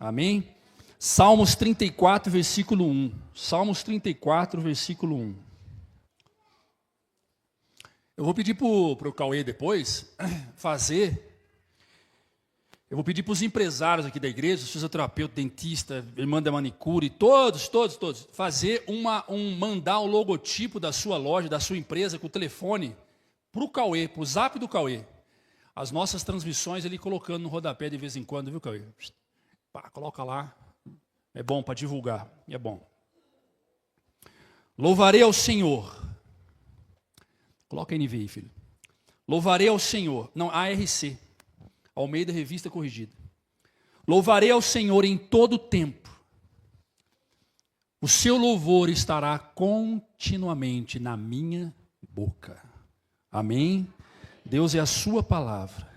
Amém? Salmos 34, versículo 1. Salmos 34, versículo 1. Eu vou pedir para o Cauê depois fazer. Eu vou pedir para os empresários aqui da igreja, fisioterapeuta, dentista, irmã da manicure, todos, fazer mandar o logotipo da sua loja, da sua empresa, com o telefone, para o Cauê, para o zap do Cauê. As nossas transmissões ele colocando no rodapé de vez em quando, viu, Cauê? Pá, coloca lá. É bom para divulgar, é bom. Louvarei ao Senhor. Coloca a NVI, filho. Louvarei ao Senhor. Não, ARC. Almeida Revista Corrigida. Louvarei ao Senhor em todo o tempo. O seu louvor estará continuamente na minha boca. Amém? Deus é a sua palavra.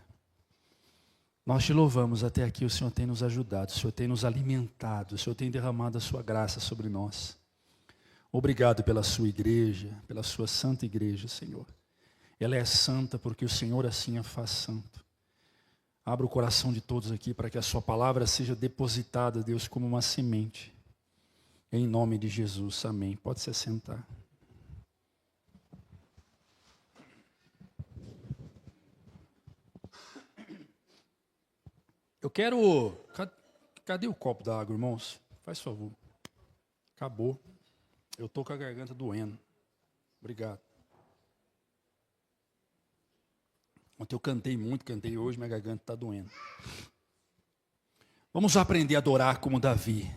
Nós te louvamos até aqui, o Senhor tem nos ajudado, o Senhor tem nos alimentado, o Senhor tem derramado a sua graça sobre nós. Obrigado pela sua igreja, pela sua santa igreja, Senhor. Ela é santa porque o Senhor assim a faz santo. Abra o coração de todos aqui para que a sua palavra seja depositada, Deus, como uma semente. Em nome de Jesus, amém. Pode se assentar. Eu quero... Cadê o copo da água, irmãos? Faz favor. Acabou. Eu estou com a garganta doendo. Obrigado. Ontem eu cantei muito, cantei hoje, minha garganta está doendo. Vamos aprender a adorar como Davi.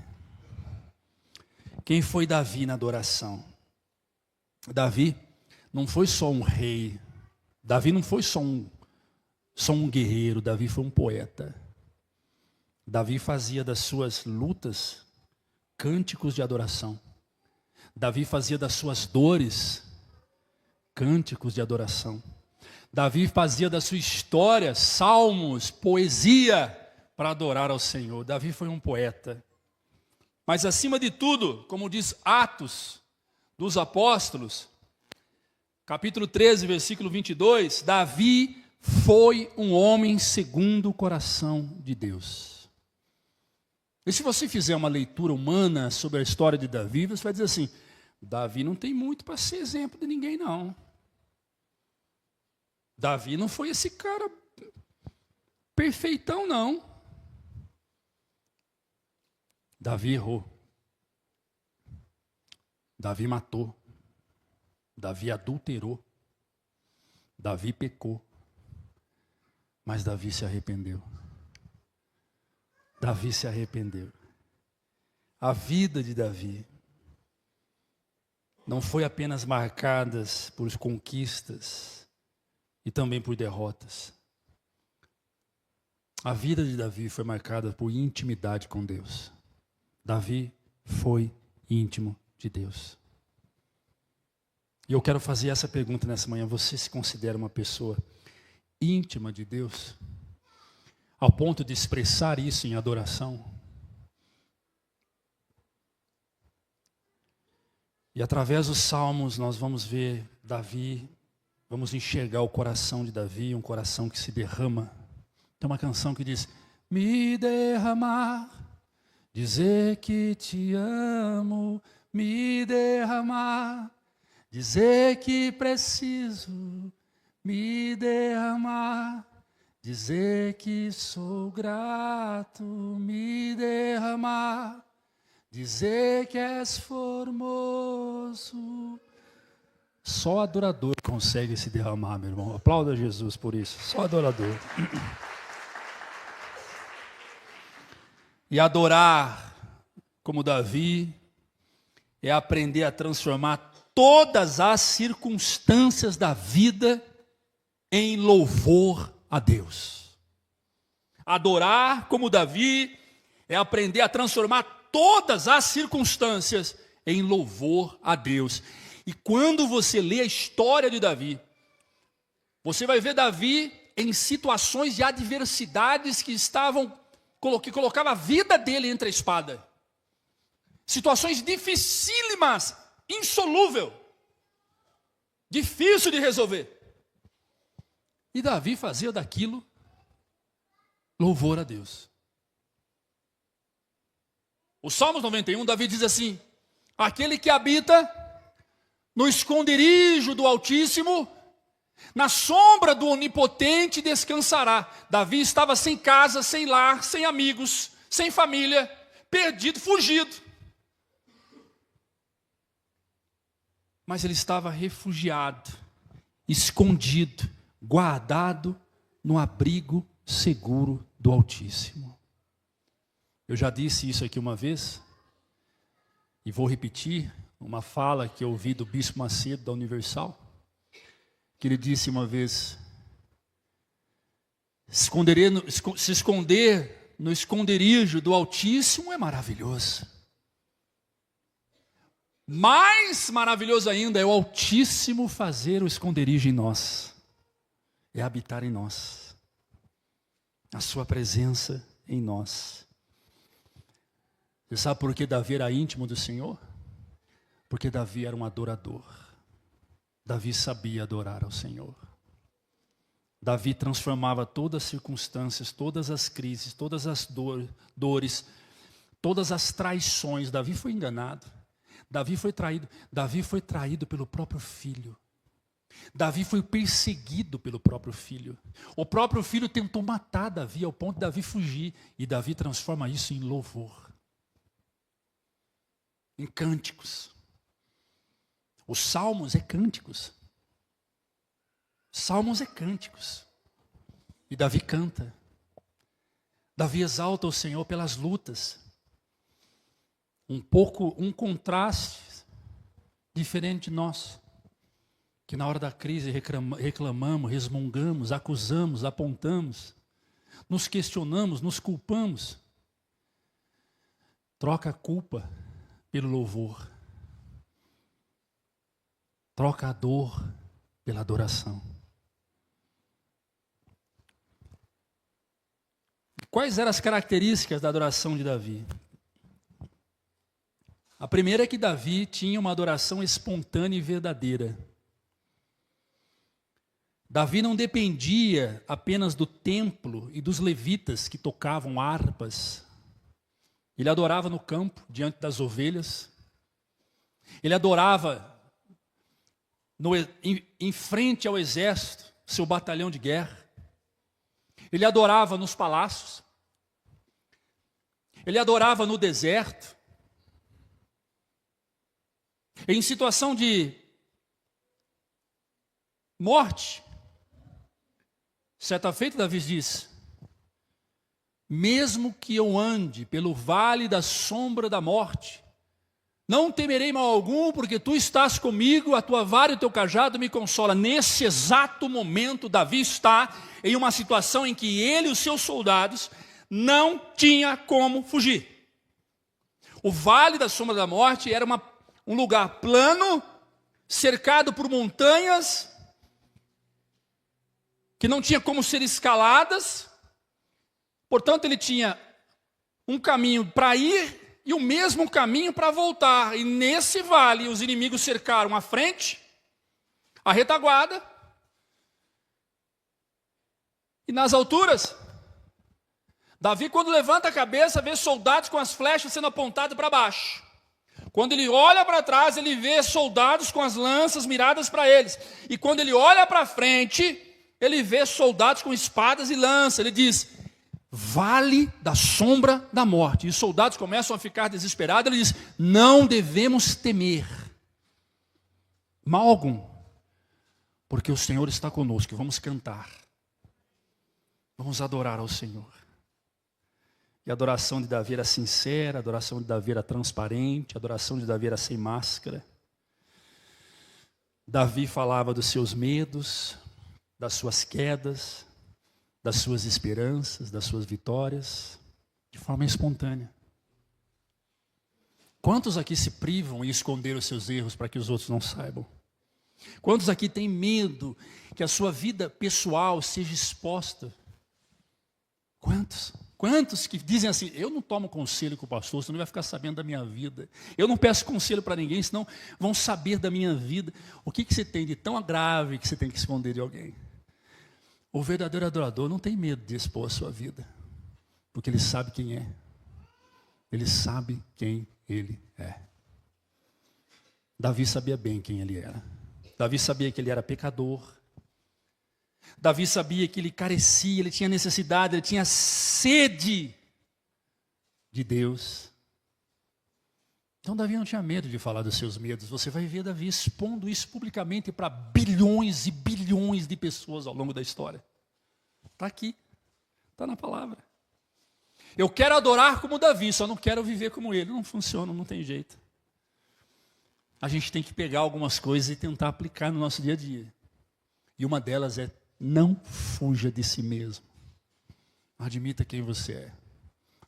Quem foi Davi na adoração? Davi não foi só um rei. Davi não foi só um guerreiro. Davi foi um poeta. Davi fazia das suas lutas cânticos de adoração. Davi fazia das suas dores cânticos de adoração. Davi fazia da sua história salmos, poesia para adorar ao Senhor. Davi foi um poeta. Mas acima de tudo, como diz Atos dos Apóstolos, capítulo 13, versículo 22, Davi foi um homem segundo o coração de Deus. E se você fizer uma leitura humana sobre a história de Davi, você vai dizer assim, Davi não tem muito para ser exemplo de ninguém, não. Davi não foi esse cara perfeitão, não. Davi errou. Davi matou. Davi adulterou. Davi pecou. Mas Davi se arrependeu. Davi se arrependeu. A vida de Davi não foi apenas marcada por conquistas e também por derrotas. A vida de Davi foi marcada por intimidade com Deus. Davi foi íntimo de Deus. E eu quero fazer essa pergunta nessa manhã. Você se considera uma pessoa íntima de Deus? Ao ponto de expressar isso em adoração? E através dos salmos nós vamos ver Davi, vamos enxergar o coração de Davi, um coração que se derrama. Tem uma canção que diz, me derramar, dizer que te amo, me derramar, dizer que preciso, me derramar, dizer que sou grato, me derramar, dizer que és formoso. Só adorador consegue se derramar, meu irmão. Aplauda Jesus por isso. Só adorador. E adorar como Davi é aprender a transformar todas as circunstâncias da vida em louvor a Deus. Adorar como Davi é aprender a transformar todas as circunstâncias em louvor a Deus. E quando você lê a história de Davi, você vai ver Davi em situações de adversidades que colocava a vida dele entre a espada. Situações dificílimas, insolúvel, difícil de resolver. E Davi fazia daquilo louvor a Deus. O Salmos 91, Davi diz assim: aquele que habita no esconderijo do Altíssimo, na sombra do Onipotente descansará. Davi estava sem casa, sem lar, sem amigos, sem família, perdido, fugido. Mas ele estava refugiado, escondido, guardado no abrigo seguro do Altíssimo. Eu já disse isso aqui uma vez, e vou repetir uma fala que eu ouvi do Bispo Macedo da Universal, que ele disse uma vez: se esconder no esconderijo do Altíssimo é maravilhoso. Mais maravilhoso ainda é o Altíssimo fazer o esconderijo em nós, é habitar em nós, a sua presença em nós. Você sabe por que Davi era íntimo do Senhor? Porque Davi era um adorador. Davi sabia adorar ao Senhor. Davi transformava todas as circunstâncias, todas as crises, todas as dores, todas as traições. Davi foi enganado. Davi foi traído. Davi foi traído pelo próprio filho. Davi foi perseguido pelo próprio filho. O próprio filho tentou matar Davi ao ponto de Davi fugir. E Davi transforma isso em louvor, em cânticos. Os salmos é cânticos. Salmos é cânticos. E Davi canta. Davi exalta o Senhor pelas lutas. Um contraste diferente de nós, que na hora da crise reclamamos, resmungamos, acusamos, apontamos, nos questionamos, nos culpamos. Troca a culpa pelo louvor. Troca a dor pela adoração. Quais eram as características da adoração de Davi? A primeira é que Davi tinha uma adoração espontânea e verdadeira. Davi não dependia apenas do templo e dos levitas que tocavam harpas. Ele adorava no campo, diante das ovelhas. Ele adorava em frente ao exército, seu batalhão de guerra. Ele adorava nos palácios. Ele adorava no deserto. Em situação de morte, certa feita Davi diz: mesmo que eu ande pelo vale da sombra da morte, não temerei mal algum, porque tu estás comigo, a tua vara e o teu cajado me consola. Nesse exato momento, Davi está em uma situação em que ele e os seus soldados não tinham como fugir. O vale da sombra da morte era um lugar plano, cercado por montanhas, que não tinha como ser escaladas. Portanto, ele tinha um caminho para ir e o mesmo caminho para voltar. E nesse vale, os inimigos cercaram a frente, a retaguarda, e nas alturas, Davi, quando levanta a cabeça, vê soldados com as flechas sendo apontadas para baixo. Quando ele olha para trás, ele vê soldados com as lanças miradas para eles. E quando ele olha para frente, ele vê soldados com espadas e lanças. Ele diz: vale da sombra da morte. E os soldados começam a ficar desesperados. Ele diz: não devemos temer mal algum, porque o Senhor está conosco. Vamos cantar, vamos adorar ao Senhor. E a adoração de Davi era sincera, a adoração de Davi era transparente, a adoração de Davi era sem máscara. Davi falava dos seus medos, das suas quedas, das suas esperanças, das suas vitórias, de forma espontânea. Quantos aqui se privam em esconder os seus erros para que os outros não saibam? Quantos aqui têm medo que a sua vida pessoal seja exposta? Quantos? Quantos que dizem assim: eu não tomo conselho com o pastor, senão ele vai ficar sabendo da minha vida. Eu não peço conselho para ninguém, senão vão saber da minha vida. O que você tem de tão grave que você tem que esconder de alguém? O verdadeiro adorador não tem medo de expor a sua vida, porque ele sabe quem é. Ele sabe quem ele é. Davi sabia bem quem ele era. Davi sabia que ele era pecador. Davi sabia que ele carecia, ele tinha necessidade, ele tinha sede de Deus. Então Davi não tinha medo de falar dos seus medos. Você vai ver Davi expondo isso publicamente para bilhões e bilhões de pessoas ao longo da história. Está aqui, está na palavra. Eu quero adorar como Davi, só não quero viver como ele. Não funciona, não tem jeito. A gente tem que pegar algumas coisas e tentar aplicar no nosso dia a dia. E uma delas é: não fuja de si mesmo. Admita quem você é.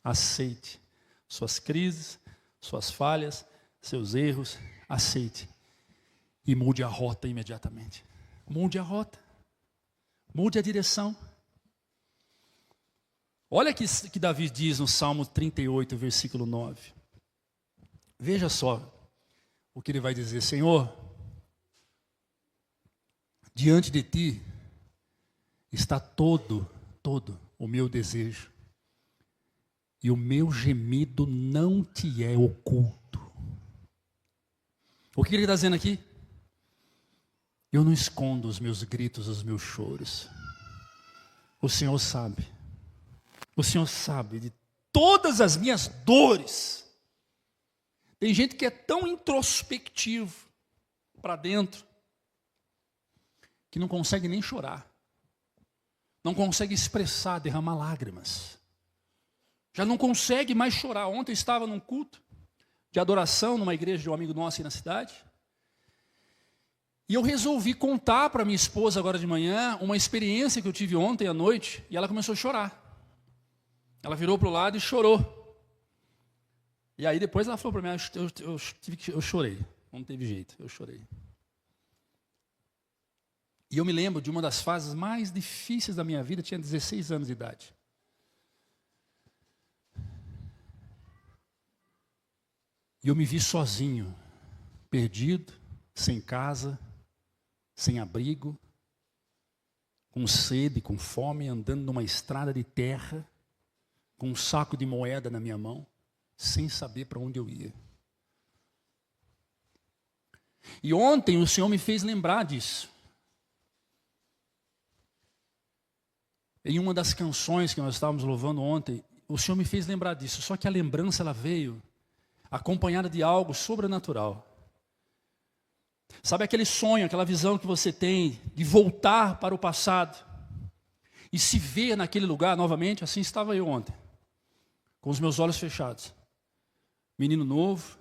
Aceite suas crises, suas falhas, seus erros. Aceite. E mude a rota imediatamente. Mude a rota. Mude a direção. Olha que Davi diz no Salmo 38, versículo 9. Veja só o que ele vai dizer: Senhor, diante de ti está todo o meu desejo, e o meu gemido não te é oculto. O que ele está dizendo aqui? Eu não escondo os meus gritos, os meus choros. O Senhor sabe. O Senhor sabe de todas as minhas dores. Tem gente que é tão introspectivo para dentro que não consegue nem chorar. Não consegue expressar, derramar lágrimas. Já não consegue mais chorar. Ontem eu estava num culto de adoração numa igreja de um amigo nosso aí na cidade. E eu resolvi contar para minha esposa agora de manhã uma experiência que eu tive ontem à noite, e ela começou a chorar. Ela virou para o lado e chorou. E aí depois ela falou para mim: eu chorei, não teve jeito, eu chorei. E eu me lembro de uma das fases mais difíceis da minha vida, tinha 16 anos de idade. E eu me vi sozinho, perdido, sem casa, sem abrigo, com sede, com fome, andando numa estrada de terra, com um saco de moeda na minha mão, sem saber para onde eu ia. E ontem o Senhor me fez lembrar disso. Em uma das canções que nós estávamos louvando ontem, o Senhor me fez lembrar disso. Só que a lembrança ela veio acompanhada de algo sobrenatural. Sabe aquele sonho, aquela visão que você tem de voltar para o passado e se ver naquele lugar novamente? Assim estava eu ontem, com os meus olhos fechados. Menino novo,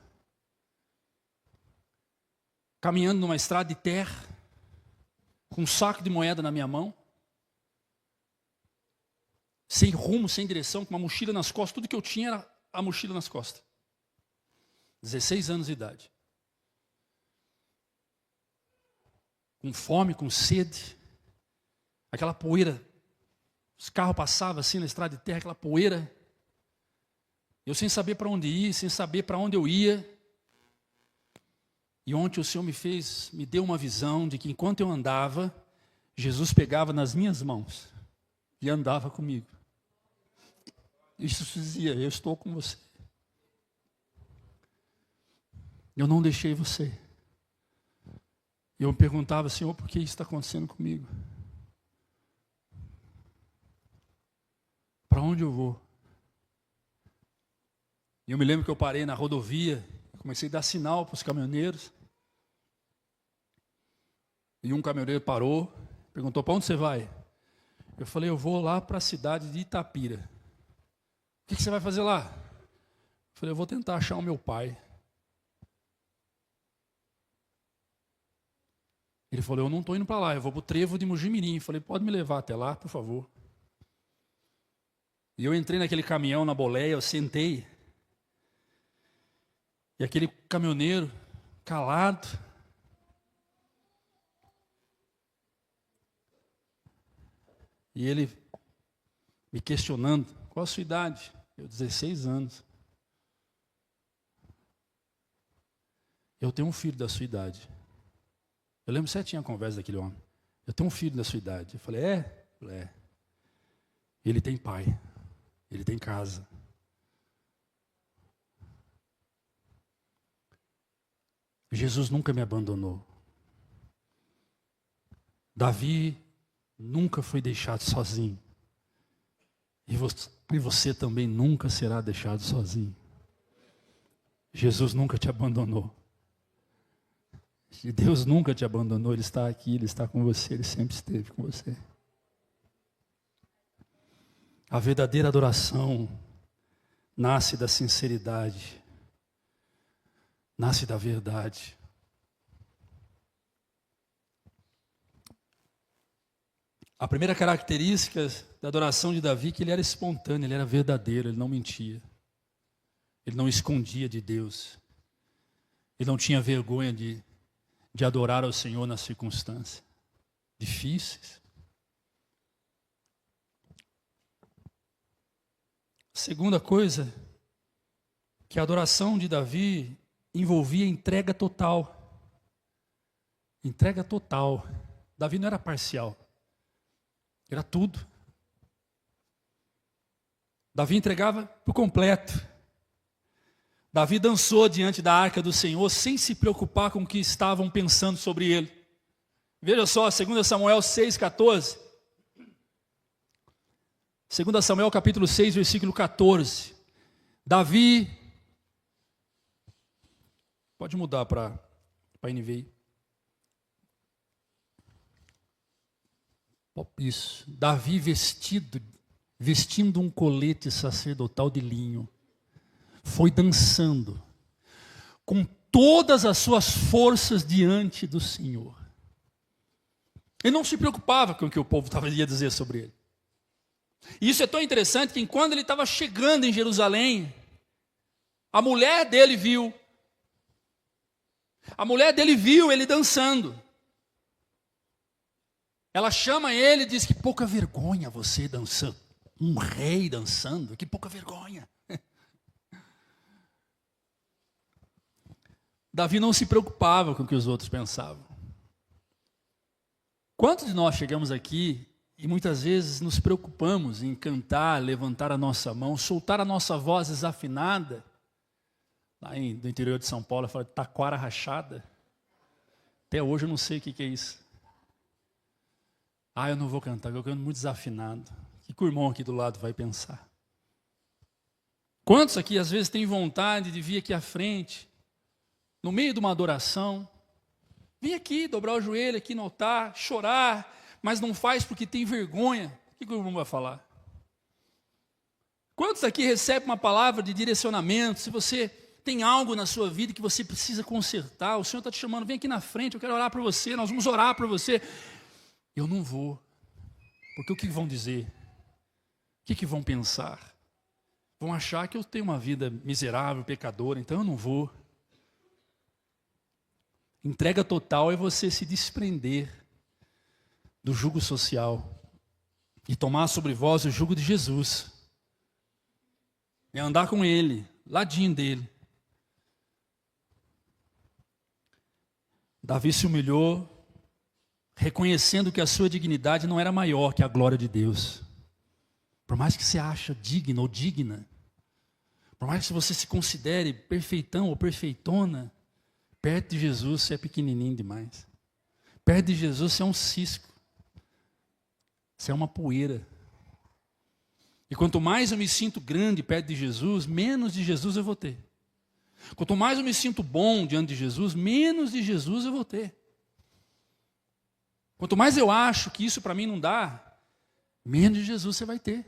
caminhando numa estrada de terra, com um saco de moeda na minha mão, sem rumo, sem direção, com uma mochila nas costas. Tudo que eu tinha era a mochila nas costas. 16 anos de idade. Com fome, com sede. Aquela poeira. Os carros passavam assim na estrada de terra, aquela poeira. Eu sem saber para onde ir, sem saber para onde eu ia. E ontem o Senhor me deu uma visão de que enquanto eu andava, Jesus pegava nas minhas mãos e andava comigo. Isso dizia: eu estou com você. Eu não deixei você. E eu me perguntava: Senhor, por que isso está acontecendo comigo? Para onde eu vou? E eu me lembro que eu parei na rodovia, comecei a dar sinal para os caminhoneiros. E um caminhoneiro parou, perguntou: para onde você vai? Eu falei: eu vou lá para a cidade de Itapira. O que você vai fazer lá? Eu falei: eu vou tentar achar o meu pai. Ele falou: eu não estou indo para lá, eu vou para o trevo de Mojimirim. Eu falei: pode me levar até lá, por favor. E eu entrei naquele caminhão, na boleia, eu sentei. E aquele caminhoneiro, calado, e ele me questionando: qual a sua idade? Eu, 16 anos. Eu tenho um filho da sua idade. Eu lembro certinho a conversa daquele homem. Eu tenho um filho da sua idade. Eu falei: é? É. Ele tem pai. Ele tem casa. Jesus nunca me abandonou. Davi nunca foi deixado sozinho. E você também nunca será deixado sozinho. Jesus nunca te abandonou. Deus nunca te abandonou, Ele está aqui, Ele está com você, Ele sempre esteve com você. A verdadeira adoração nasce da sinceridade, nasce da verdade. A primeira característica da adoração de Davi é que ele era espontâneo, ele era verdadeiro, ele não mentia. Ele não escondia de Deus. Ele não tinha vergonha de adorar ao Senhor nas circunstâncias difíceis. Segunda coisa, que a adoração de Davi envolvia entrega total. Entrega total. Davi não era parcial. Era tudo. Davi entregava por completo. Davi dançou diante da arca do Senhor sem se preocupar com o que estavam pensando sobre ele. Veja só, 2 Samuel 6,14. 2 Samuel capítulo 6, versículo 14. Davi, pode mudar para NVI. Isso, Davi vestindo um colete sacerdotal de linho, foi dançando com todas as suas forças diante do Senhor. Ele não se preocupava com o que o povo ia dizer sobre ele. E isso é tão interessante que quando ele estava chegando em Jerusalém, a mulher dele viu. A mulher dele viu ele dançando. Ela chama ele e diz que pouca vergonha você dançando. Um rei dançando, que pouca vergonha. Davi não se preocupava com o que os outros pensavam. Quantos de nós chegamos aqui e muitas vezes nos preocupamos em cantar, levantar a nossa mão, soltar a nossa voz desafinada? Lá do interior de São Paulo, eu falo taquara rachada. Até hoje eu não sei o que é isso. Eu não vou cantar, eu canto muito desafinado. O que o irmão aqui do lado vai pensar? Quantos aqui às vezes têm vontade de vir aqui à frente, no meio de uma adoração, vir aqui, dobrar o joelho aqui no altar, chorar, mas não faz porque tem vergonha? O que o irmão vai falar? Quantos aqui recebem uma palavra de direcionamento? Se você tem algo na sua vida que você precisa consertar, o Senhor está te chamando, vem aqui na frente, eu quero orar para você, nós vamos orar para você. Eu não vou, porque o que vão dizer? O que vão pensar? Vão achar que eu tenho uma vida miserável, pecadora, então eu não vou. Entrega total é você se desprender do jugo social e tomar sobre vós o jugo de Jesus. É andar com Ele, ladinho dele. Davi se humilhou, reconhecendo que a sua dignidade não era maior que a glória de Deus. Por mais que você ache digno ou digna, por mais que você se considere perfeitão ou perfeitona, perto de Jesus você é pequenininho demais. Perto de Jesus você é um cisco. Você é uma poeira. E quanto mais eu me sinto grande perto de Jesus, menos de Jesus eu vou ter. Quanto mais eu me sinto bom diante de Jesus, menos de Jesus eu vou ter. Quanto mais eu acho que isso para mim não dá, menos de Jesus você vai ter.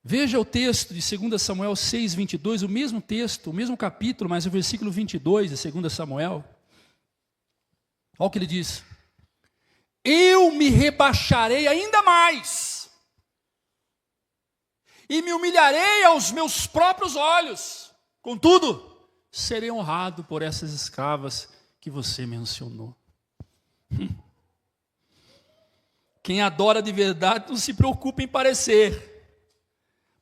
Veja o texto de 2 Samuel 6, 22, o mesmo texto, o mesmo capítulo, mas o versículo 22 de 2 Samuel. Olha o que ele diz. Eu me rebaixarei ainda mais, e me humilharei aos meus próprios olhos. Contudo, serei honrado por essas escravas que você mencionou. Quem adora de verdade não se preocupa em parecer,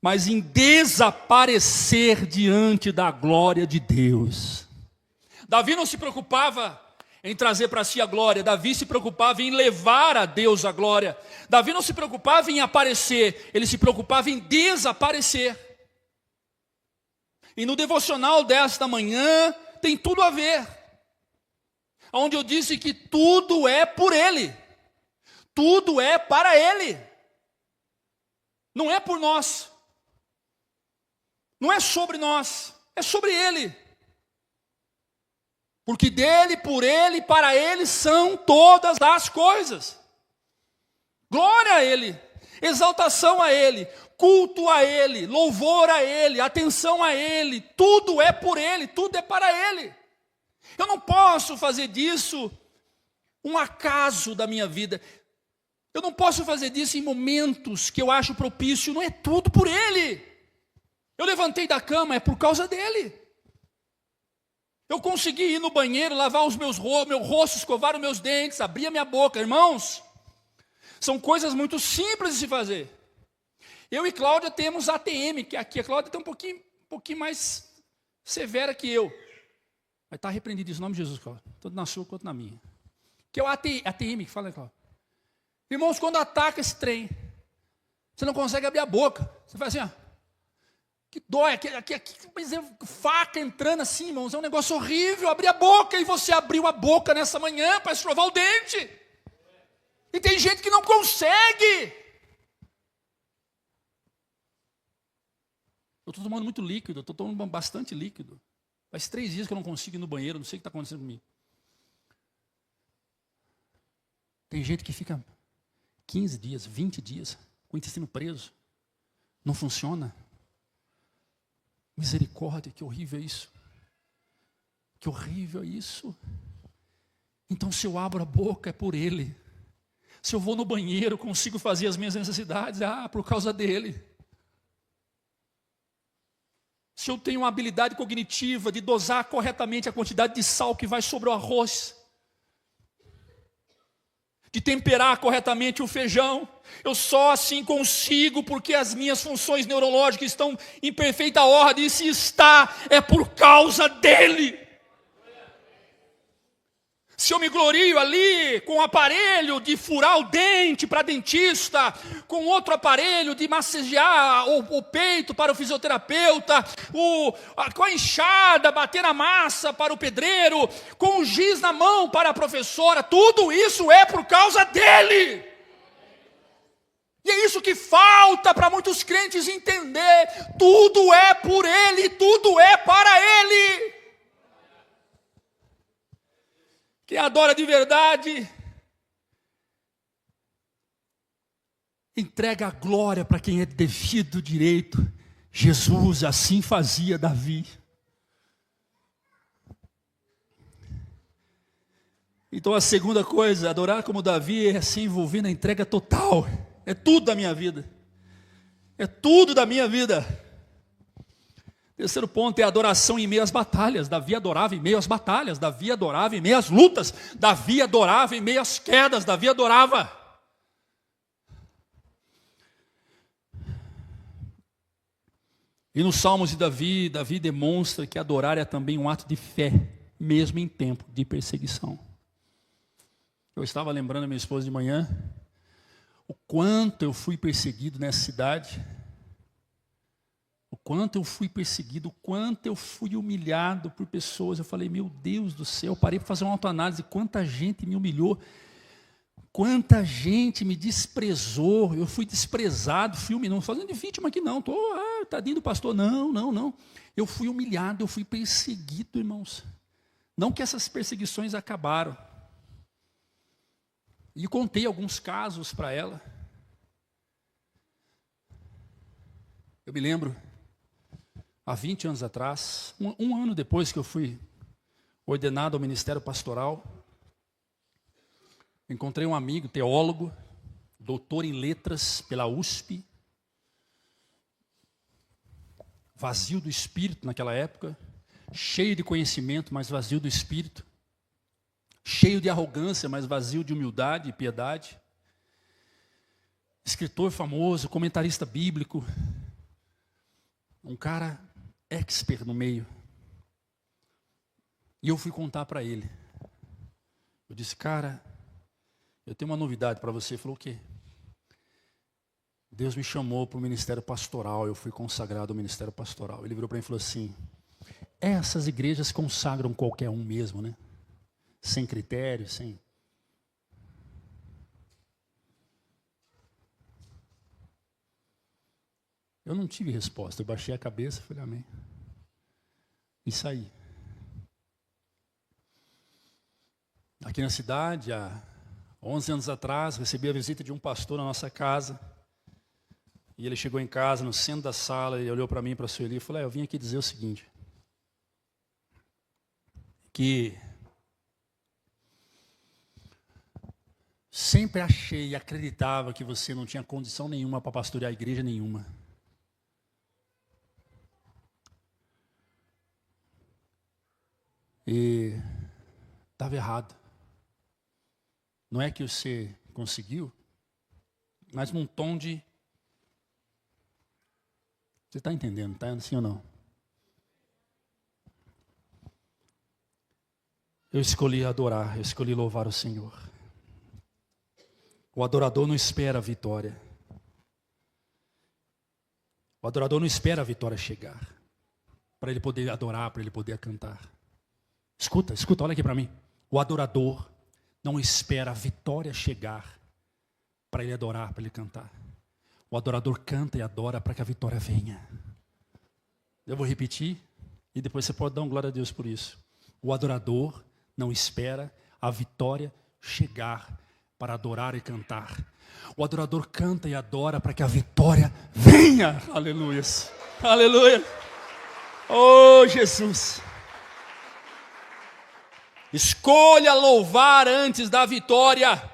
mas em desaparecer diante da glória de Deus. Davi não se preocupava em trazer para si a glória. Davi se preocupava em levar a Deus a glória. Davi não se preocupava em aparecer, ele se preocupava em desaparecer. E no devocional desta manhã tem tudo a ver. Onde eu disse que tudo é por Ele. Tudo é para Ele. Não é por nós. Não é sobre nós. É sobre Ele. Porque dele, por Ele, para Ele são todas as coisas. Glória a Ele. Exaltação a Ele. Culto a Ele. Louvor a Ele. Atenção a Ele. Tudo é por Ele. Tudo é para Ele. Eu não posso fazer disso um acaso da minha vida. Eu não posso fazer disso em momentos que eu acho propício. Não é tudo por Ele. Eu levantei da cama, é por causa dEle. Eu consegui ir no banheiro, lavar meu rosto, escovar os meus dentes, abrir a minha boca. Irmãos, são coisas muito simples de se fazer. Eu e Cláudia temos ATM, que aqui a Cláudia está um pouquinho mais severa que eu. Vai estar repreendido isso, em nome de Jesus, Cláudia. Tanto na sua quanto na minha. Que é o ATM que fala, Cláudia. Irmãos, quando ataca esse trem, você não consegue abrir a boca. Você faz assim, ó. Que dói, mas é faca entrando assim, irmãos, é um negócio horrível. Abrir a boca, e você abriu a boca nessa manhã para escovar o dente. E tem gente que não consegue. Eu estou tomando muito líquido, estou tomando bastante líquido. Faz 3 dias que eu não consigo ir no banheiro, não sei o que está acontecendo comigo. Tem gente que fica 15 dias, 20 dias, com o intestino preso. Não funciona. Misericórdia, que horrível é isso. Que horrível é isso. Então, se eu abro a boca, é por Ele. Se eu vou no banheiro, consigo fazer as minhas necessidades, por causa dEle. Se eu tenho uma habilidade cognitiva de dosar corretamente a quantidade de sal que vai sobre o arroz, de temperar corretamente o feijão, eu só assim consigo, porque as minhas funções neurológicas estão em perfeita ordem, e se está, é por causa dEle. Se eu me glorio ali com um aparelho de furar o dente para dentista, com outro aparelho de massagear o peito para o fisioterapeuta, com a enxada, bater na massa para o pedreiro, com o giz na mão para a professora, tudo isso é por causa dEle. E é isso que falta para muitos crentes entender. Tudo é por Ele, tudo é para Ele. Quem adora de verdade, entrega a glória para quem é devido direito. Jesus assim fazia Davi. Então a segunda coisa, adorar como Davi, é se envolver na entrega total. É tudo da minha vida. É tudo da minha vida. Terceiro ponto é adoração em meio às batalhas. Davi adorava em meio às batalhas. Davi adorava em meio às lutas. Davi adorava em meio às quedas. Davi adorava. E nos Salmos de Davi, Davi demonstra que adorar é também um ato de fé, mesmo em tempo de perseguição. Eu estava lembrando a minha esposa de manhã, o quanto eu fui perseguido nessa cidade, o quanto eu fui perseguido, o quanto eu fui humilhado por pessoas. Eu falei, meu Deus do céu, eu parei para fazer uma autoanálise, quanta gente me humilhou, quanta gente me desprezou, eu fui desprezado, fui humilhado, não estou fazendo de vítima aqui não, tadinho do pastor, não, eu fui humilhado, eu fui perseguido, irmãos. Não que essas perseguições acabaram, e contei alguns casos para ela. Eu me lembro, há 20 anos atrás, um ano depois que eu fui ordenado ao ministério pastoral, encontrei um amigo, teólogo, doutor em letras pela USP, vazio do espírito naquela época, cheio de conhecimento, mas vazio do espírito, cheio de arrogância, mas vazio de humildade e piedade, escritor famoso, comentarista bíblico, um cara expert no meio. E eu fui contar para ele. Eu disse, cara, eu tenho uma novidade para você. Ele falou, o quê? Deus me chamou para o ministério pastoral, eu fui consagrado ao ministério pastoral. Ele virou para mim e falou assim, essas igrejas consagram qualquer um mesmo, né? Sem critério, sem... Eu não tive resposta, eu baixei a cabeça e falei amém. E saí. Aqui na cidade, há 11 anos atrás, recebi a visita de um pastor na nossa casa. E ele chegou em casa, no centro da sala, e olhou para mim e para a Sueli e falou, eu vim aqui dizer o seguinte, que sempre achei e acreditava que você não tinha condição nenhuma para pastorear a igreja nenhuma. E estava errado. Não é que você conseguiu, mas num tom de... Você está entendendo, tá? Sim ou não? Eu escolhi adorar, eu escolhi louvar o Senhor. O adorador não espera a vitória. O adorador não espera a vitória chegar, para ele poder adorar, para ele poder cantar. Escuta, olha aqui para mim. O adorador não espera a vitória chegar, para ele adorar, para ele cantar. O adorador canta e adora para que a vitória venha. Eu vou repetir, e depois você pode dar um glória a Deus por isso. O adorador não espera a vitória chegar para adorar e cantar. O adorador canta e adora para que a vitória venha. Aleluia. Aleluia. Oh, Jesus. Escolha louvar antes da vitória.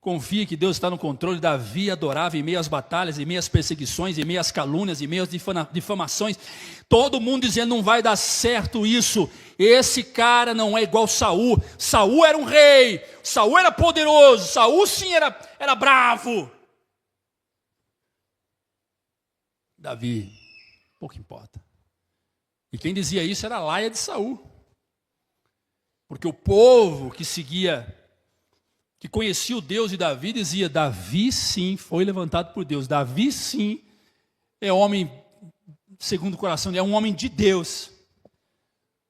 Confie que Deus está no controle. Davi adorava em meio às batalhas, em meio às perseguições, em meio às calúnias, em meio às difamações. Todo mundo dizendo, não vai dar certo isso. Esse cara não é igual Saul. Saul era um rei. Saul era poderoso. Saul sim era bravo. Davi, pouco importa. E quem dizia isso era a laia de Saul. Porque o povo que seguia, que conhecia o Deus de Davi, dizia, Davi sim foi levantado por Deus. Davi sim é homem, segundo o coração, é um homem de Deus.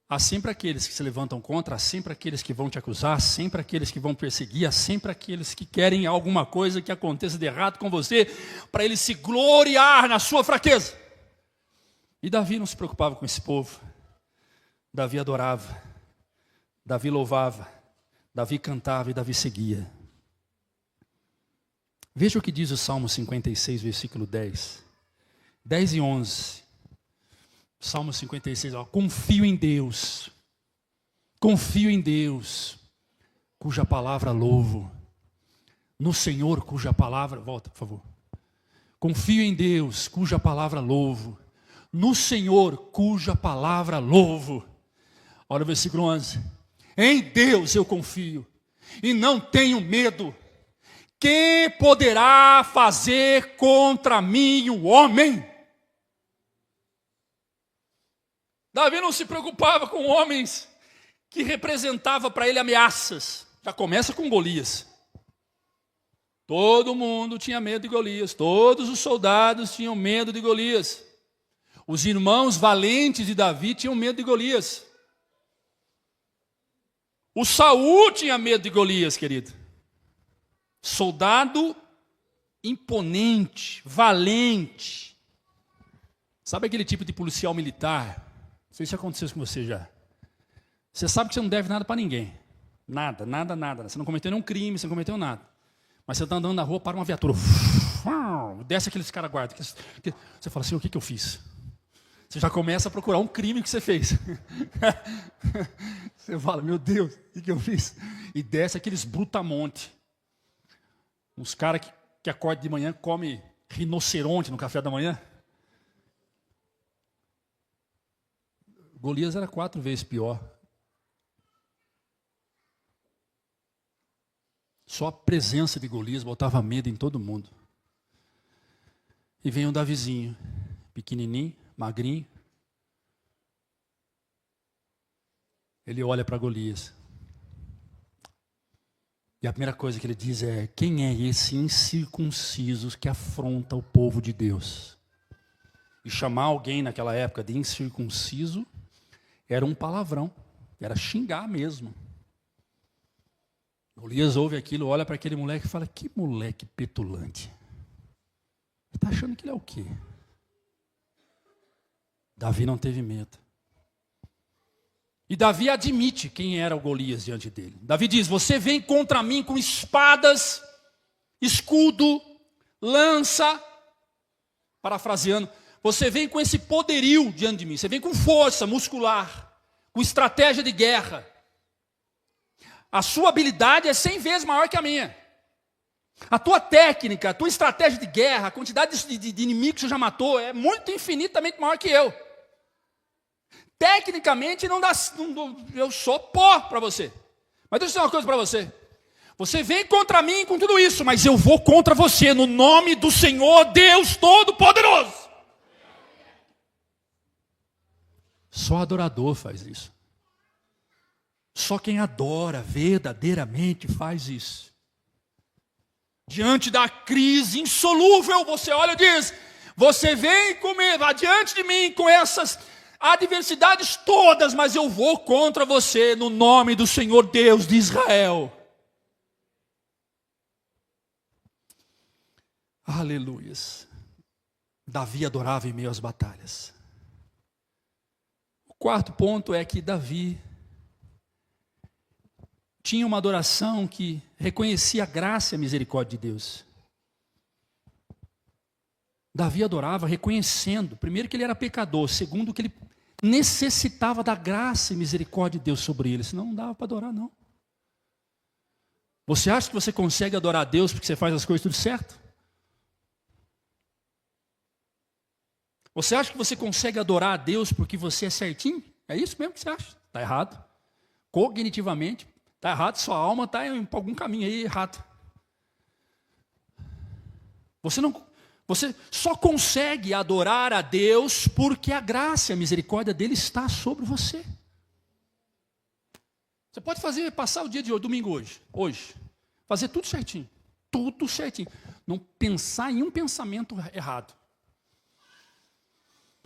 Há sempre aqueles que se levantam contra, há sempre aqueles que vão te acusar, há sempre aqueles que vão perseguir, há sempre aqueles que querem alguma coisa que aconteça de errado com você, para ele se gloriar na sua fraqueza. E Davi não se preocupava com esse povo. Davi adorava, Davi louvava, Davi cantava e Davi seguia. Veja o que diz o Salmo 56, versículo 10. 10 e 11. Salmo 56, ó, confio em Deus, cuja palavra louvo. No Senhor, cuja palavra... Volta, por favor. Confio em Deus, cuja palavra louvo. No Senhor, cuja palavra louvo. Olha o versículo 11. Em Deus eu confio e não tenho medo. Que poderá fazer contra mim o homem? Davi não se preocupava com homens que representavam para ele ameaças. Já começa com Golias. Todo mundo tinha medo de Golias. Todos os soldados tinham medo de Golias. Os irmãos valentes de Davi tinham medo de Golias. O Saul tinha medo de Golias, querido. Soldado imponente, valente. Sabe aquele tipo de policial militar? Não sei se aconteceu com você já. Você sabe que você não deve nada para ninguém. Nada. Você não cometeu nenhum crime, você não cometeu nada. Mas você está andando na rua, para uma viatura. Desce aqueles caras guarda. Você fala assim, o que eu fiz? Você já começa a procurar um crime que você fez. Você fala, meu Deus, o que eu fiz? E desce aqueles brutamonte. Uns caras que acordam de manhã, comem rinoceronte no café da manhã. Golias era 4 vezes pior. Só a presença de Golias botava medo em todo mundo. E vem um Davizinho, pequenininho, magrinho. Ele olha para Golias. E a primeira coisa que ele diz é: quem é esse incircunciso que afronta o povo de Deus? E chamar alguém naquela época de incircunciso era um palavrão, era xingar mesmo. Golias ouve aquilo, olha para aquele moleque e fala: que moleque petulante. Ele está achando que ele é o quê? Davi não teve medo. E Davi admite quem era o Golias diante dele. Davi diz: você vem contra mim com espadas, escudo, lança, parafraseando, você vem com esse poderio diante de mim, você vem com força muscular, com estratégia de guerra. A sua habilidade é 100 vezes maior que a minha. A tua técnica, a tua estratégia de guerra, a quantidade de inimigos que você já matou é muito infinitamente maior que eu. Tecnicamente não dá, eu sou pó para você. Mas deixa eu dizer uma coisa para você. Você vem contra mim com tudo isso, mas eu vou contra você no nome do Senhor Deus Todo-Poderoso. Só adorador faz isso. Só quem adora verdadeiramente faz isso. Diante da crise insolúvel, você olha e diz: você vem comigo, adiante de mim com essas adversidades todas, mas eu vou contra você no nome do Senhor Deus de Israel. Aleluias. Davi adorava em meio às batalhas. O quarto ponto é que Davi tinha uma adoração que reconhecia a graça e a misericórdia de Deus. Davi adorava reconhecendo, primeiro, que ele era pecador, segundo, que ele necessitava da graça e misericórdia de Deus sobre ele, senão não dava para adorar, não. Você acha que você consegue adorar a Deus porque você faz as coisas tudo certo? Você acha que você consegue adorar a Deus porque você é certinho? É isso mesmo que você acha? Está errado. Cognitivamente, está errado, sua alma está em algum caminho aí errado. Você só consegue adorar a Deus porque a graça e a misericórdia dele está sobre você. Você pode passar o dia de hoje, domingo hoje, fazer tudo certinho, não pensar em um pensamento errado.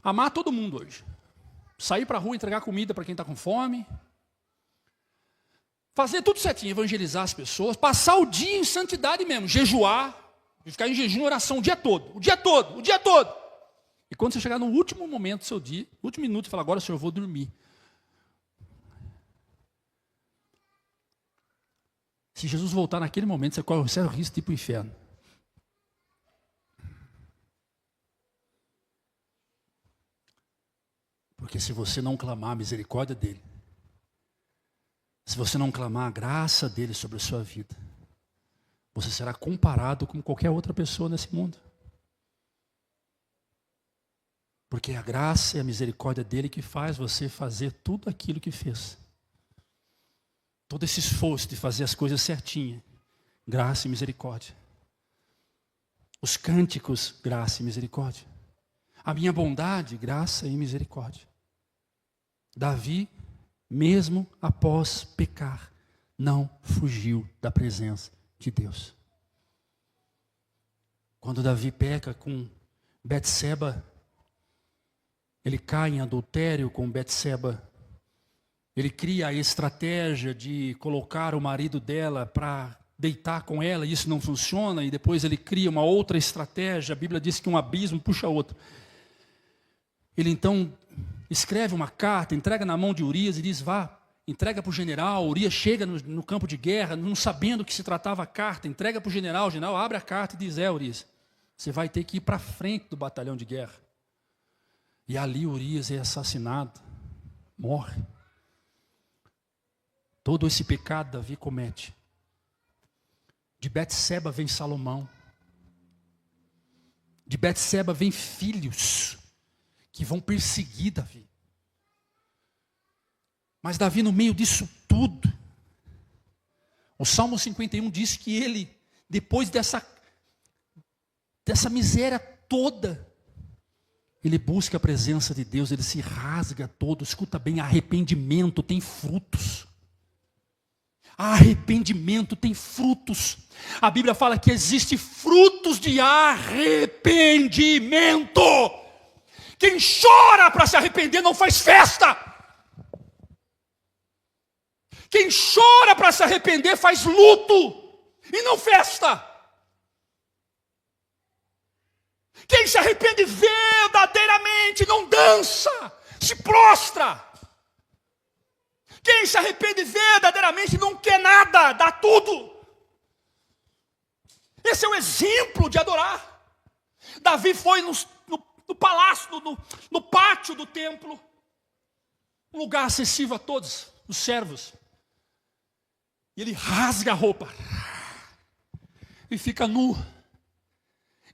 Amar todo mundo hoje, sair para a rua, entregar comida para quem está com fome, fazer tudo certinho, evangelizar as pessoas, passar o dia em santidade mesmo, jejuar, ficar em jejum e oração o dia todo. E quando você chegar no último momento do seu dia, no último minuto, você fala: agora, Senhor, eu vou dormir. Se Jesus voltar naquele momento, você corre o sério risco de ir para o inferno. Porque se você não clamar a misericórdia dele, se você não clamar a graça dele sobre a sua vida, você será comparado com qualquer outra pessoa nesse mundo. Porque é a graça e a misericórdia dele que faz você fazer tudo aquilo que fez. Todo esse esforço de fazer as coisas certinhas, graça e misericórdia. Os cânticos, graça e misericórdia. A minha bondade, graça e misericórdia. Davi, mesmo após pecar, não fugiu da presença de Deus. Quando Davi peca com Betseba, ele cai em adultério com Betseba. Ele cria a estratégia de colocar o marido dela para deitar com ela, e isso não funciona, e depois ele cria uma outra estratégia. A Bíblia diz que um abismo puxa outro. Ele então escreve uma carta, entrega na mão de Urias e diz: vá, entrega para o general. Urias chega no campo de guerra, não sabendo que se tratava a carta, entrega para o general abre a carta e diz: Urias, você vai ter que ir para frente do batalhão de guerra. E ali Urias é assassinado, morre. Todo esse pecado Davi comete. De Betseba vem Salomão. De Betseba vem filhos que vão perseguir Davi. Mas Davi, no meio disso tudo, o Salmo 51 diz que ele, depois dessa miséria toda, ele busca a presença de Deus, ele se rasga todo, escuta bem, arrependimento tem frutos. Arrependimento tem frutos. A Bíblia fala que existe frutos de arrependimento. Quem chora para se arrepender não faz festa. Quem chora para se arrepender faz luto e não festa. Quem se arrepende verdadeiramente não dança, se prostra. Quem se arrepende verdadeiramente não quer nada, dá tudo. Esse é o exemplo de adorar. Davi foi no palácio, no pátio do templo, um lugar acessível a todos os servos. E ele rasga a roupa e fica nu.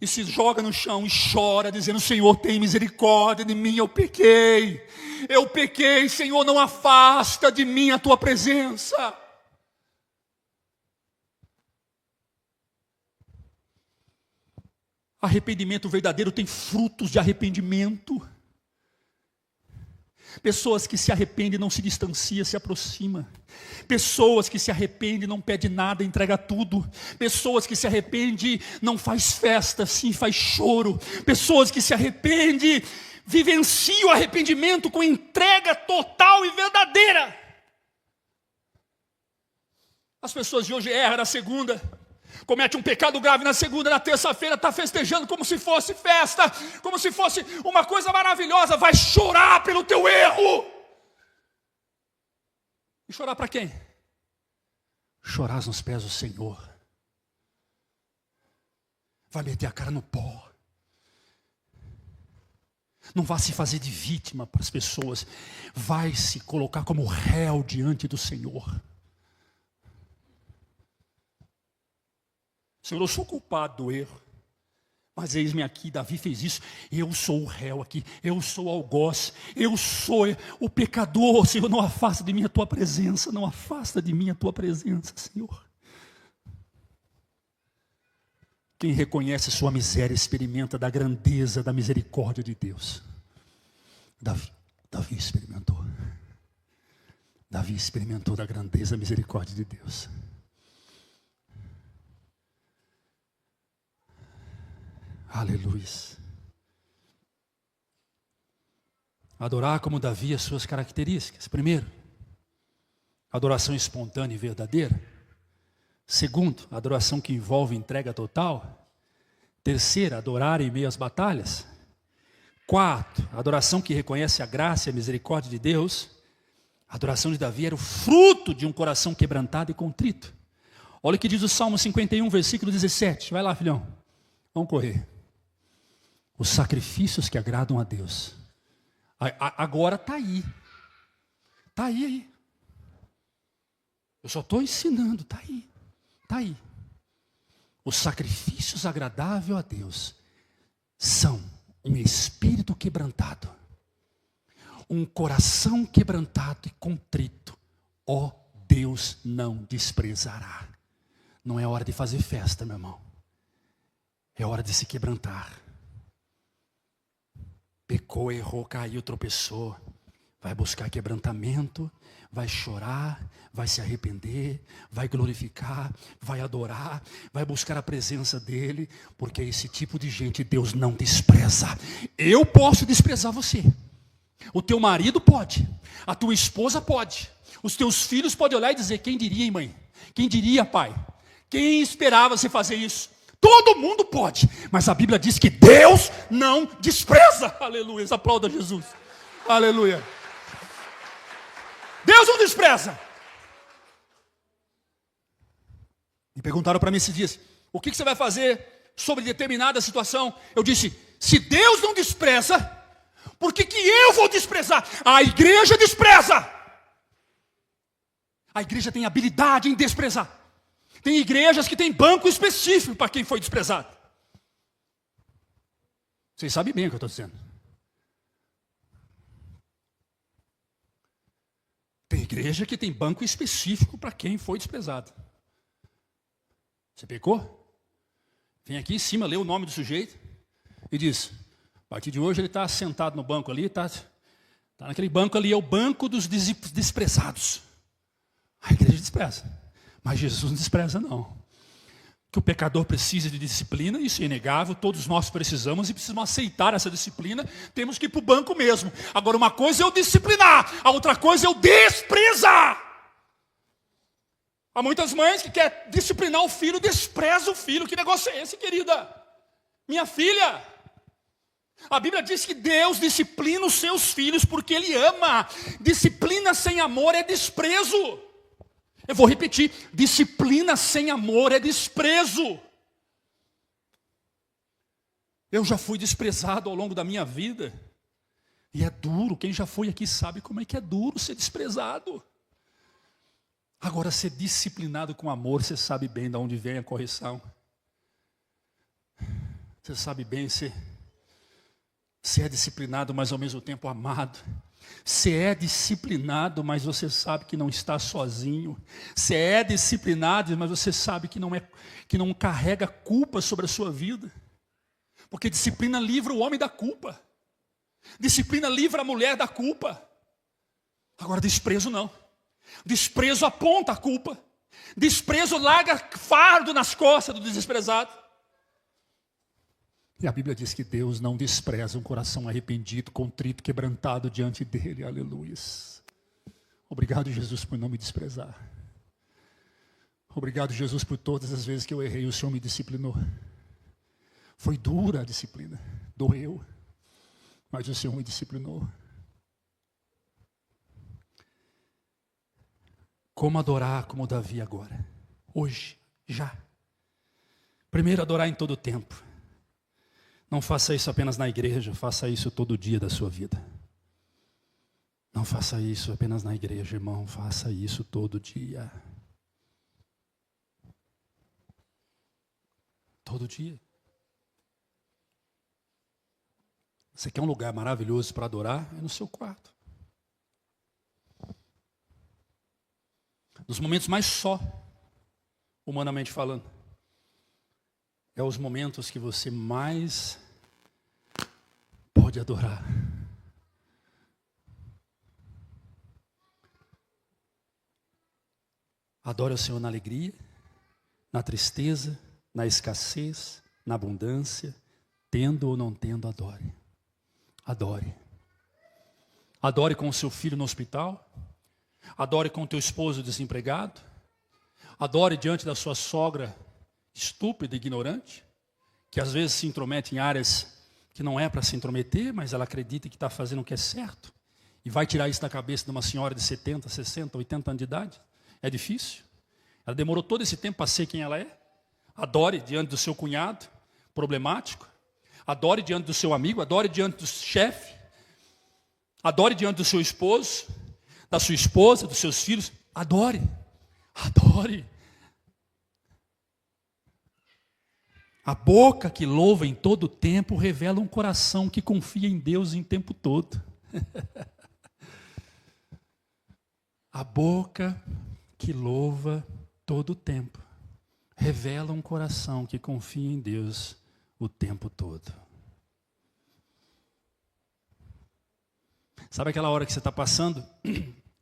E se joga no chão e chora, dizendo: Senhor, tem misericórdia de mim, eu pequei, Senhor, não afasta de mim a tua presença. Arrependimento verdadeiro tem frutos de arrependimento. Pessoas que se arrependem não se distanciam, se aproximam. Pessoas que se arrependem não pedem nada, entrega tudo. Pessoas que se arrependem não faz festa, sim faz choro. Pessoas que se arrependem vivenciam o arrependimento com entrega total e verdadeira. As pessoas de hoje erram na segunda, comete um pecado grave na segunda, na terça-feira está festejando como se fosse festa, como se fosse uma coisa maravilhosa. Vai chorar pelo teu erro. E chorar para quem? Chorar nos pés do Senhor. Vai meter a cara no pó. Não vai se fazer de vítima para as pessoas. Vai se colocar como réu diante do Senhor. Senhor, eu sou culpado do erro, mas eis-me aqui, Davi fez isso, eu sou o réu aqui, eu sou o algoz, eu sou o pecador. Senhor, não afasta de mim a tua presença, não afasta de mim a tua presença, Senhor. Quem reconhece sua miséria experimenta da grandeza, da misericórdia de Deus. Davi experimentou. Davi experimentou da grandeza, da misericórdia de Deus. Aleluia. Adorar como Davi as suas características. Primeiro, adoração espontânea e verdadeira. Segundo, adoração que envolve entrega total. Terceiro, adorar em meio às batalhas. Quarto, adoração que reconhece a graça e a misericórdia de Deus. A adoração de Davi era o fruto de um coração quebrantado e contrito. Olha o que diz o Salmo 51, versículo 17. Vai lá, filhão. Vamos correr. Os sacrifícios que agradam a Deus. Agora está aí. Está aí. Eu só estou ensinando, está aí. Está aí. Os sacrifícios agradáveis a Deus são um espírito quebrantado, um coração quebrantado e contrito. Ó, Deus não desprezará. Não é hora de fazer festa, meu irmão. É hora de se quebrantar. Pecou, errou, caiu, tropeçou. Vai buscar quebrantamento, vai chorar, vai se arrepender, vai glorificar, vai adorar, vai buscar a presença dEle, porque esse tipo de gente Deus não despreza. Eu posso desprezar você. O teu marido pode, a tua esposa pode, os teus filhos podem olhar e dizer: quem diria, hein, mãe? Quem diria, pai? Quem esperava você fazer isso? Todo mundo pode, mas a Bíblia diz que Deus não despreza. Aleluia, aplauda Jesus. Aleluia. Deus não despreza. Me perguntaram para mim esses dias: o que você vai fazer sobre determinada situação? Eu disse: se Deus não despreza, por que eu vou desprezar? A igreja despreza. A igreja tem habilidade em desprezar. Tem igrejas que tem banco específico para quem foi desprezado. Vocês sabem bem o que eu estou dizendo. Tem igreja que tem banco específico para quem foi desprezado. Você pecou? Vem aqui em cima, lê o nome do sujeito e diz: a partir de hoje ele está sentado no banco ali, está naquele banco ali, é o banco dos desprezados. A igreja despreza. Mas Jesus não despreza, não. Que o pecador precisa de disciplina, isso é inegável, todos nós precisamos e precisamos aceitar essa disciplina, temos que ir para o banco mesmo. Agora, uma coisa é eu disciplinar, a outra coisa é eu desprezar. Há muitas mães que querem disciplinar o filho, despreza o filho. Que negócio é esse, querida? Minha filha, a Bíblia diz que Deus disciplina os seus filhos porque Ele ama. Disciplina sem amor é desprezo. Eu vou repetir, disciplina sem amor é desprezo. Eu já fui desprezado ao longo da minha vida. E é duro, quem já foi aqui sabe como é que é duro ser desprezado. Agora, ser disciplinado com amor, você sabe bem de onde vem a correção. Você sabe bem se é disciplinado, mas ao mesmo tempo amado. Você é disciplinado, mas você sabe que não está sozinho. Você é disciplinado, mas você sabe que não carrega culpa sobre a sua vida. Porque disciplina livra o homem da culpa. Disciplina livra a mulher da culpa. Agora, desprezo não. Desprezo aponta a culpa. Desprezo larga fardo nas costas do desprezado. E a Bíblia diz que Deus não despreza um coração arrependido, contrito, quebrantado diante dele. Aleluia. Obrigado, Jesus, por não me desprezar. Obrigado, Jesus, por todas as vezes que eu errei, o Senhor me disciplinou. Foi dura a disciplina, doeu, mas o Senhor me disciplinou. Como adorar como Davi agora? Hoje, já. Primeiro, adorar em todo o tempo. Não faça isso apenas na igreja, faça isso todo dia da sua vida. Não faça isso apenas na igreja, irmão, faça isso todo dia. Todo dia. Você quer um lugar maravilhoso para adorar? É no seu quarto. Nos momentos mais só, humanamente falando. É os momentos que você mais pode adorar. Adore o Senhor na alegria, na tristeza, na escassez, na abundância, tendo ou não tendo, adore. Adore. Adore com o seu filho no hospital. Adore com o teu esposo desempregado. Adore diante da sua sogra estúpida, ignorante, que às vezes se intromete em áreas que não é para se intrometer, mas ela acredita que está fazendo o que é certo, e vai tirar isso da cabeça de uma senhora de 70, 60, 80 anos de idade. É difícil. Ela demorou todo esse tempo para ser quem ela é. Adore diante do seu cunhado, problemático. Adore diante do seu amigo, adore diante do chefe. Adore diante do seu esposo, da sua esposa, dos seus filhos. Adore. Adore. A boca que louva em todo o tempo revela um coração que confia em Deus em tempo todo. A boca que louva todo o tempo revela um coração que confia em Deus o tempo todo. Sabe aquela hora que você está passando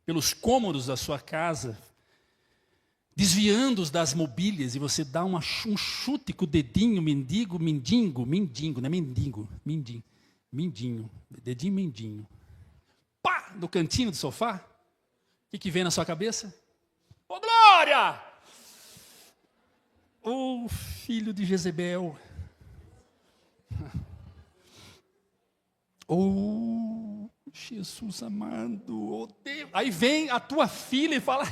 pelos cômodos da sua casa, desviando-os das mobílias, e você dá um chute com o dedinho, mindinho, não é mindinho, dedinho mindinho. Pá, no cantinho do sofá. O que vem na sua cabeça? Ô, glória! Ô, filho de Jezebel. Ô, Jesus amado, oh Deus. Aí vem a tua filha e fala...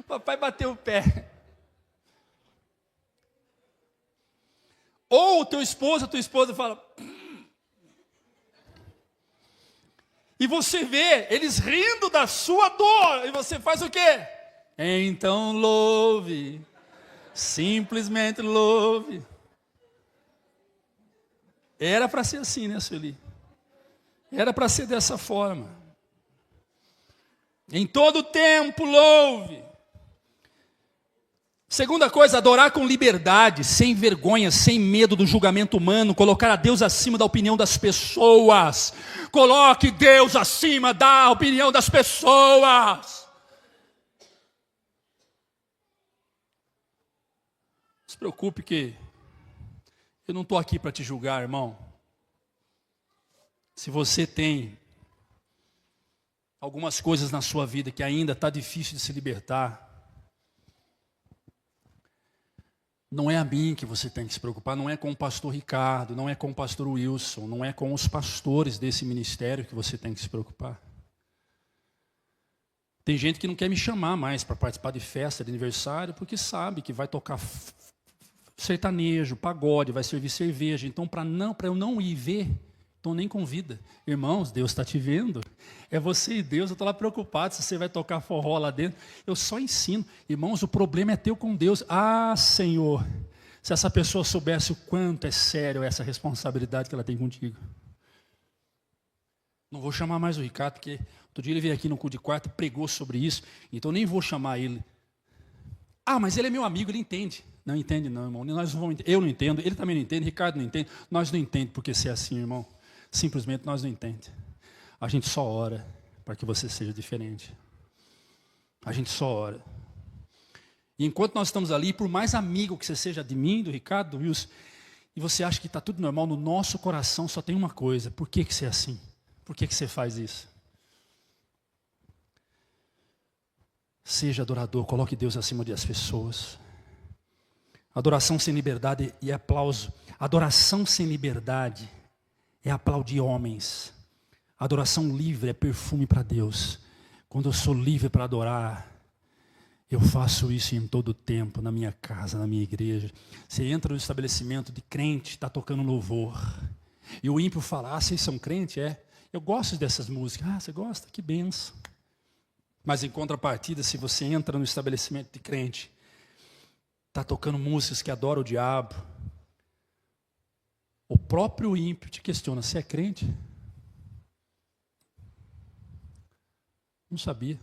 Papai bateu o pé. Ou o teu esposo, a tua esposa fala... E você vê eles rindo da sua dor. E você faz o quê? Então louve. Simplesmente louve. Era para ser assim, né, Sueli? Era para ser dessa forma. Em todo tempo louve. Segunda coisa, adorar com liberdade, sem vergonha, sem medo do julgamento humano, colocar a Deus acima da opinião das pessoas. Coloque Deus acima da opinião das pessoas. preocupe que eu não estou aqui para te julgar, irmão. Se você tem algumas coisas na sua vida que ainda está difícil de se libertar, não é a mim que você tem que se preocupar, não é com o pastor Ricardo, não é com o pastor Wilson, não é com os pastores desse ministério que você tem que se preocupar. Tem gente que não quer me chamar mais para participar de festa de aniversário, porque sabe que vai tocar sertanejo, pagode, vai servir cerveja. Então, para eu não ir ver, então nem convida. Irmãos, Deus está te vendo. É você e Deus. Eu estou lá preocupado se você vai tocar forró lá dentro. Eu só ensino. Irmãos, o problema é teu com Deus. Ah, Senhor, se essa pessoa soubesse o quanto é sério essa responsabilidade que ela tem contigo. Não vou chamar mais o Ricardo, porque outro dia ele veio aqui no culto de quarta e pregou sobre isso. Então nem vou chamar ele. Ah, mas ele é meu amigo, ele entende. Não entende não, irmão. Eu não entendo, ele também não entende, Ricardo não entende. Nós não entendemos porque você é assim, irmão. Simplesmente nós não entendemos. A gente só ora para que você seja diferente. A gente só ora. E enquanto nós estamos ali, por mais amigo que você seja de mim, do Ricardo, do Wilson, e você acha que está tudo normal, no nosso coração só tem uma coisa. Por que você é assim? Por que você faz isso? Seja adorador, coloque Deus acima das pessoas. Adoração sem liberdade e aplauso. Adoração sem liberdade é aplaudir homens. Adoração livre é perfume para Deus. Quando eu sou livre para adorar, eu faço isso em todo o tempo, na minha casa, na minha igreja. Você entra no estabelecimento de crente, está tocando louvor. E o ímpio fala, vocês são crente? É. Eu gosto dessas músicas. Ah, você gosta? Que benção. Mas em contrapartida, se você entra no estabelecimento de crente, está tocando músicas que adoram o diabo, o próprio ímpio te questiona, você é crente? Não sabia.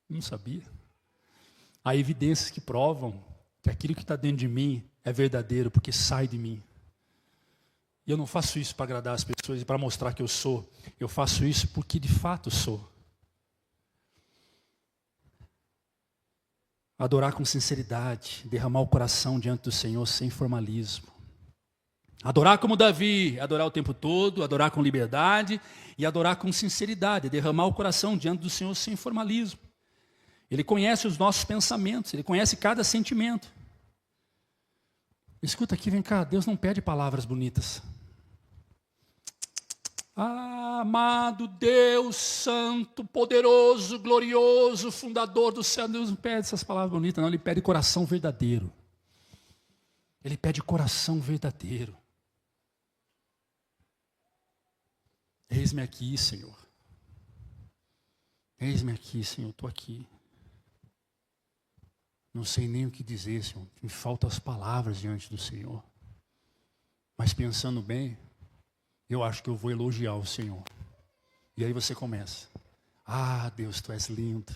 Não sabia. Há evidências que provam que aquilo que está dentro de mim é verdadeiro, porque sai de mim. E eu não faço isso para agradar as pessoas e para mostrar que eu sou. Eu faço isso porque de fato sou. Adorar com sinceridade, derramar o coração diante do Senhor sem formalismo. Adorar como Davi, adorar o tempo todo, adorar com liberdade e adorar com sinceridade, derramar o coração diante do Senhor sem formalismo. Ele conhece os nossos pensamentos, Ele conhece cada sentimento. Escuta aqui, vem cá, Deus não pede palavras bonitas. Ah, amado Deus, santo, poderoso, glorioso, fundador do céu. Deus não pede essas palavras bonitas, não. Ele pede coração verdadeiro. Ele pede coração verdadeiro. Eis-me aqui, Senhor. Eis-me aqui, Senhor, estou aqui. Não sei nem o que dizer, Senhor. Me faltam as palavras diante do Senhor. Mas pensando bem, eu acho que eu vou elogiar o Senhor. E aí você começa. Ah, Deus, Tu és lindo.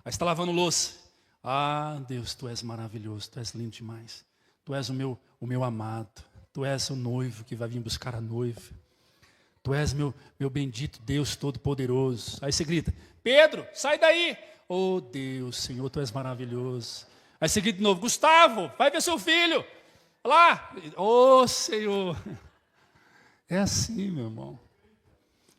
Aí você está lavando louça. Ah, Deus, Tu és maravilhoso. Tu és lindo demais. Tu és o meu amado. Tu és o noivo que vai vir buscar a noiva. Tu és meu bendito Deus Todo-Poderoso. Aí você grita, Pedro, sai daí. Oh Deus, Senhor, Tu és maravilhoso. Aí você grita de novo, Gustavo, vai ver seu filho. Lá, oh Senhor. É assim, meu irmão.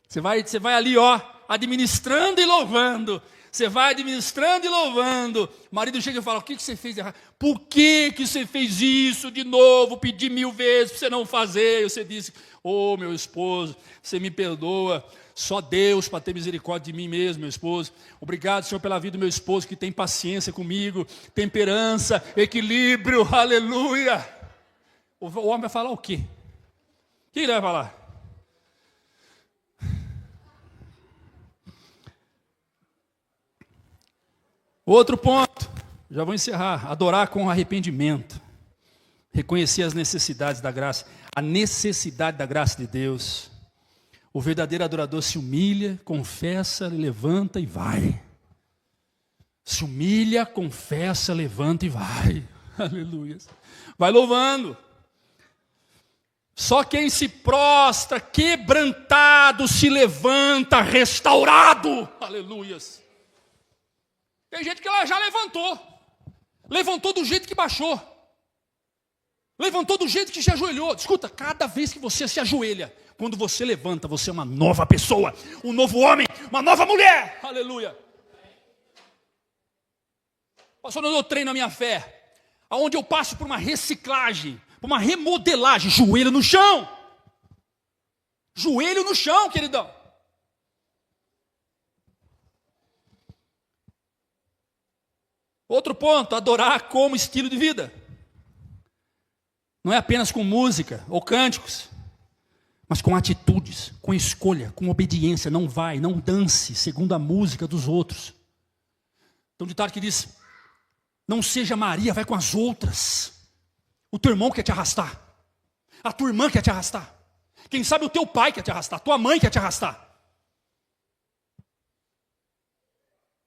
Você vai ali, ó, administrando e louvando. Você vai administrando e louvando. O marido chega e fala, o que você fez de errado? Por que você fez isso de novo? Pedi 1000 vezes para você não fazer. E você disse, oh, meu esposo, você me perdoa. Só Deus para ter misericórdia de mim mesmo, meu esposo. Obrigado, Senhor, pela vida do meu esposo, que tem paciência comigo, temperança, equilíbrio, aleluia. O homem vai falar o quê? O que ele vai falar? Outro ponto, já vou encerrar. Adorar com arrependimento. Reconhecer as necessidades da graça. A necessidade da graça de Deus. O verdadeiro adorador se humilha, confessa, levanta e vai. Se humilha, confessa, levanta e vai. Aleluia. Vai louvando. Só quem se prostra, quebrantado, se levanta, restaurado. Aleluia. Tem gente que ela já levantou. Levantou do jeito que baixou. Levantou do jeito que se ajoelhou. Escuta, cada vez que você se ajoelha, quando você levanta, você é uma nova pessoa, um novo homem, uma nova mulher. Aleluia. Pastor, eu treino a minha fé, aonde eu passo por uma reciclagem, por uma remodelagem, joelho no chão. Joelho no chão, queridão. Outro ponto, adorar como estilo de vida. Não é apenas com música ou cânticos, mas com atitudes, com escolha, com obediência. Não vai, não dance segundo a música dos outros. Tem um ditado que diz: não seja Maria, vai com as outras. O teu irmão quer te arrastar, a tua irmã quer te arrastar, quem sabe o teu pai quer te arrastar, tua mãe quer te arrastar,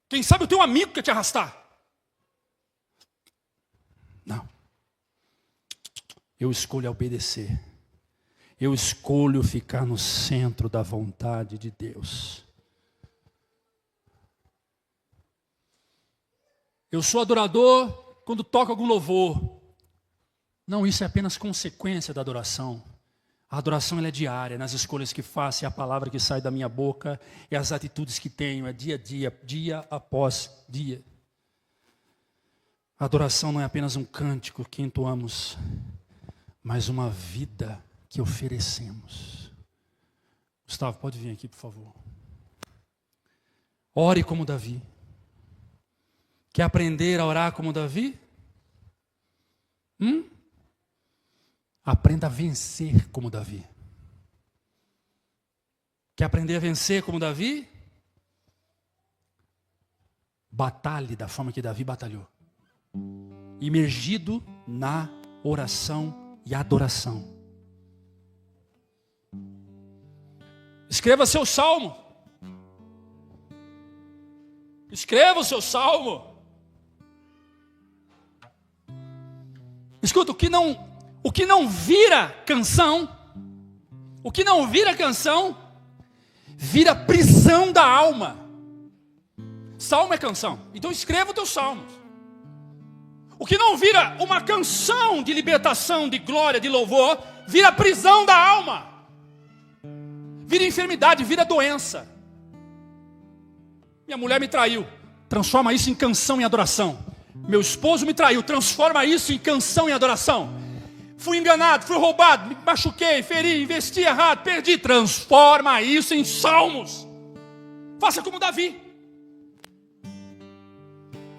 quem sabe o teu amigo quer te arrastar. Não. Eu escolho obedecer. Eu escolho ficar no centro da vontade de Deus. Eu sou adorador quando toco algum louvor. Não, isso é apenas consequência da adoração. A adoração ela é diária, nas escolhas que faço, é a palavra que sai da minha boca, é as atitudes que tenho, é dia a dia, dia após dia. A adoração não é apenas um cântico que entoamos, mas uma vida que oferecemos. Gustavo, pode vir aqui, por favor. Ore como Davi. Quer aprender a orar como Davi? Aprenda a vencer como Davi. Quer aprender a vencer como Davi? Batalhe da forma que Davi batalhou. Imergido na oração e adoração. Escreva seu salmo. Escreva o seu salmo. Escuta, o que não vira canção, vira prisão da alma. Salmo é canção, então escreva os teus salmos. O que não vira uma canção de libertação, de glória, de louvor, vira prisão da alma. Vira enfermidade, vira doença. Minha mulher me traiu, transforma isso em canção e adoração. Meu esposo me traiu, transforma isso em canção e adoração. Fui enganado, fui roubado, me machuquei, feri, investi errado, perdi. Transforma isso em salmos. Faça como Davi.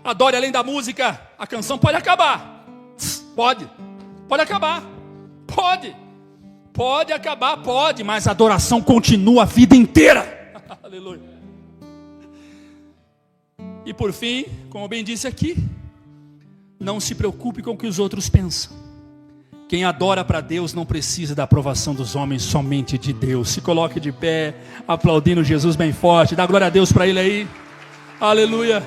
Adore além da música. A canção pode acabar. Pode acabar. Pode acabar, pode. Mas a adoração continua a vida inteira. Aleluia. E por fim, como eu bem disse aqui, não se preocupe com o que os outros pensam. Quem adora para Deus não precisa da aprovação dos homens, somente de Deus. Se coloque de pé, aplaudindo Jesus bem forte. Dá glória a Deus para Ele aí. Aleluia.